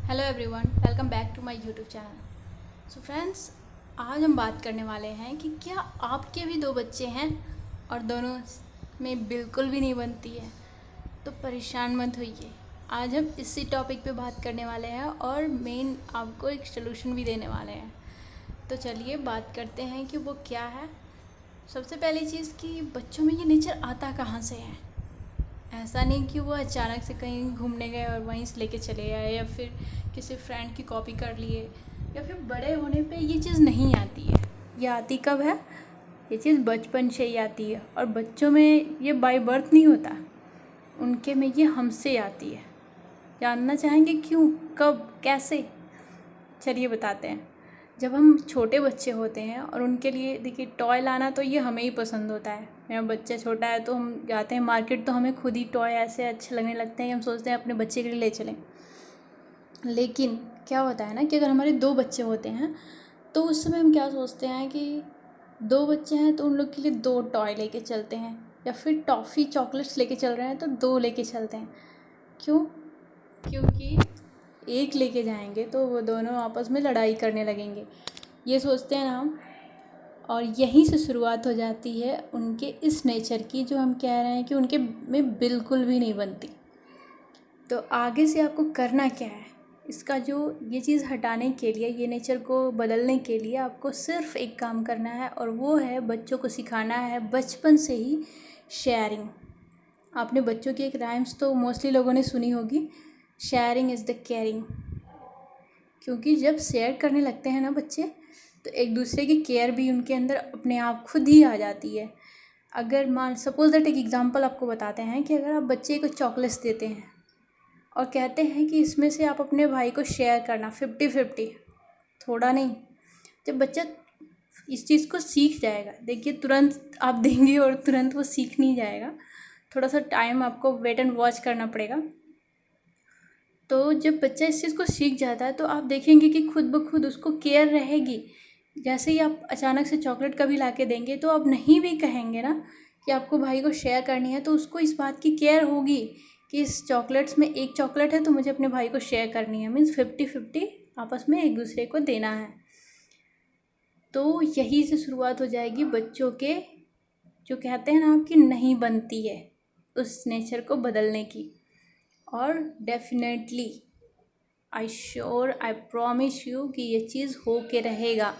Hello everyone, welcome back to my YouTube channel. So friends, आज हम बात करने वाले हैं कि क्या आपके भी दो बच्चे हैं और दोनों में बिल्कुल भी नहीं बनती है, तो परेशान मत होइए। आज हम इसी टॉपिक पे बात करने वाले हैं और मेन आपको एक सलूशन भी देने वाले हैं। तो चलिए बात करते हैं कि वो क्या है। सबसे पहली चीज़ कि बच्चों में ये नेचर आता कहाँ से है। ऐसा नहीं कि वो अचानक से कहीं घूमने गए और वहीं से लेके चले आए या फिर किसी फ्रेंड की कॉपी कर लिए, या फिर बड़े होने पे ये चीज़ नहीं आती है। ये आती कब है? ये चीज़ बचपन से ही आती है और बच्चों में ये बाय बर्थ नहीं होता, उनके में ये हमसे आती है। जानना चाहेंगे क्यों, कब, कैसे? चलिए बताते हैं। जब हम छोटे बच्चे होते हैं और उनके लिए देखिए टॉय लाना तो ये हमें ही पसंद होता है। मेरा बच्चा छोटा है तो हम जाते हैं मार्केट तो हमें खुद ही टॉय ऐसे अच्छे लगने लगते हैं कि हम सोचते हैं अपने बच्चे के लिए ले चलें। लेकिन क्या होता है ना कि अगर हमारे दो बच्चे होते हैं तो उस समय हम क्या सोचते हैं कि दो बच्चे हैं तो उन लोग के लिए दो टॉय लेके चलते हैं, या फिर टॉफ़ी चॉकलेट्स लेके चल रहे हैं तो दो लेके चलते हैं। क्यों? क्योंकि एक लेके जाएंगे तो वो दोनों आपस में लड़ाई करने लगेंगे, ये सोचते हैं ना हम। और यहीं से शुरुआत हो जाती है उनके इस नेचर की जो हम कह रहे हैं कि उनके में बिल्कुल भी नहीं बनती। तो आगे से आपको करना क्या है, इसका जो ये चीज़ हटाने के लिए, ये नेचर को बदलने के लिए आपको सिर्फ एक काम करना है और वो है बच्चों को सिखाना है बचपन से ही शेयरिंग। आपने बच्चों की एक राइम्स तो मोस्टली लोगों ने सुनी होगी, शेयरिंग इज़ द केयरिंग। क्योंकि जब शेयर करने लगते हैं ना बच्चे, तो एक दूसरे की केयर भी उनके अंदर अपने आप खुद ही आ जाती है। अगर मान सपोज दैट एक एग्जांपल आपको बताते हैं कि अगर आप बच्चे को चॉकलेट्स देते हैं और कहते हैं कि इसमें से आप अपने भाई को शेयर करना 50-50, थोड़ा नहीं। जब बच्चा इस चीज़ को सीख जाएगा, देखिए तुरंत आप देंगे और तुरंत वो सीख नहीं जाएगा, थोड़ा सा टाइम आपको वेट एंड वॉच करना पड़ेगा। तो जब बच्चा इस चीज़ को सीख जाता है तो आप देखेंगे कि खुद ब खुद उसको केयर रहेगी। जैसे ही आप अचानक से चॉकलेट कभी ला के देंगे तो आप नहीं भी कहेंगे ना कि आपको भाई को शेयर करनी है, तो उसको इस बात की केयर होगी कि इस चॉकलेट्स में एक चॉकलेट है तो मुझे अपने भाई को शेयर करनी है, मीन्स 50-50 आपस में एक दूसरे को देना है। तो यही से शुरुआत हो जाएगी बच्चों के, जो कहते हैं ना आपकी नहीं बनती है, उस नेचर को बदलने की। और डेफिनेटली आई प्रॉमिस यू कि ये चीज़ हो के रहेगा।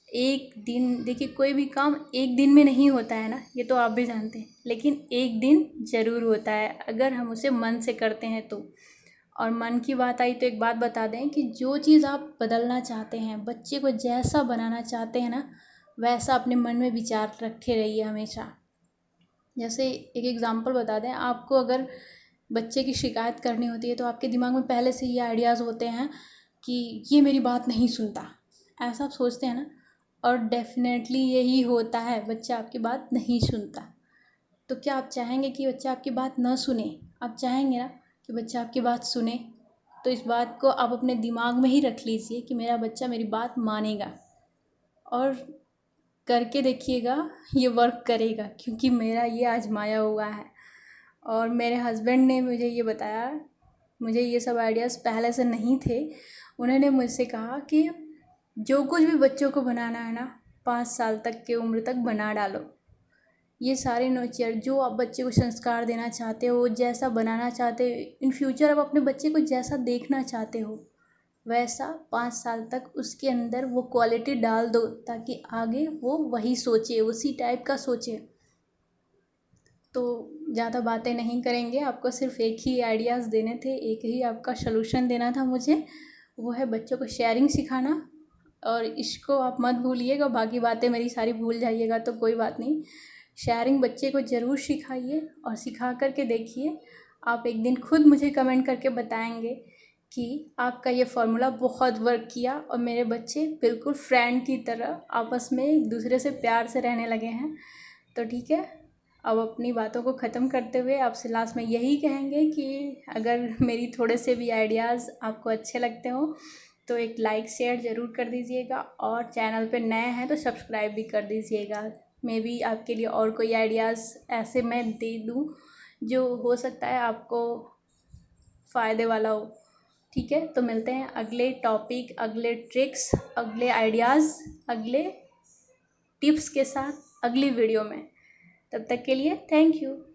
एक दिन, देखिए कोई भी काम एक दिन में नहीं होता है ना, ये तो आप भी जानते हैं, लेकिन एक दिन ज़रूर होता है अगर हम उसे मन से करते हैं तो। और मन की बात आई तो एक बात बता दें कि जो चीज़ आप बदलना चाहते हैं, बच्चे को जैसा बनाना चाहते हैं ना, वैसा अपने मन में विचार रखे रहिए हमेशा। जैसे एक एग्ज़ाम्पल बता दें आपको, अगर बच्चे की शिकायत करनी होती है तो आपके दिमाग में पहले से ये आइडियाज़ होते हैं कि ये मेरी बात नहीं सुनता, ऐसा आप सोचते हैं ना। और डेफिनेटली यही होता है, बच्चा आपकी बात नहीं सुनता। तो क्या आप चाहेंगे कि बच्चा आपकी बात ना सुने? आप चाहेंगे ना कि बच्चा आपकी बात सुने? तो इस बात को आप अपने दिमाग में ही रख लीजिए कि मेरा बच्चा मेरी बात मानेगा, और करके देखिएगा ये वर्क करेगा, क्योंकि मेरा ये आजमाया हुआ है। और मेरे हस्बैंड ने मुझे ये बताया, मुझे ये सब आइडियाज़ पहले से नहीं थे। उन्होंने मुझसे कहा कि जो कुछ भी बच्चों को बनाना है ना, 5 साल तक की उम्र तक बना डालो। ये सारे नेचर जो आप बच्चे को संस्कार देना चाहते हो, जैसा बनाना चाहते हो, इन फ्यूचर आप अपने बच्चे को जैसा देखना चाहते हो, वैसा 5 साल तक उसके अंदर वो क्वालिटी डाल दो, ताकि आगे वो वही सोचे, उसी टाइप का सोचे। तो ज़्यादा बातें नहीं करेंगे, आपको सिर्फ एक ही आइडियाज़ देने थे, एक ही आपका सलूशन देना था मुझे, वो है बच्चों को शेयरिंग सिखाना। और इसको आप मत भूलिएगा, बाकी बातें मेरी सारी भूल जाइएगा तो कोई बात नहीं। शेयरिंग बच्चे को ज़रूर सिखाइए और सिखा करके देखिए, आप एक दिन खुद मुझे कमेंट करके बताएंगे कि आपका ये फार्मूला बहुत वर्क किया और मेरे बच्चे बिल्कुल फ्रेंड की तरह आपस में एक दूसरे से प्यार से रहने लगे हैं। तो ठीक है, अब अपनी बातों को ख़त्म करते हुए आपसे लास्ट में यही कहेंगे कि अगर मेरी थोड़े से भी आइडियाज़ आपको अच्छे लगते हो तो एक लाइक शेयर ज़रूर कर दीजिएगा, और चैनल पे नए हैं तो सब्सक्राइब भी कर दीजिएगा। मे बी आपके लिए और कोई आइडियाज़ ऐसे मैं दे दूँ जो हो सकता है आपको फ़ायदे वाला हो। ठीक है, तो मिलते हैं अगले टॉपिक, अगले ट्रिक्स, अगले आइडियाज़, अगले टिप्स के साथ अगली वीडियो में। तब तक के लिए थैंक यू।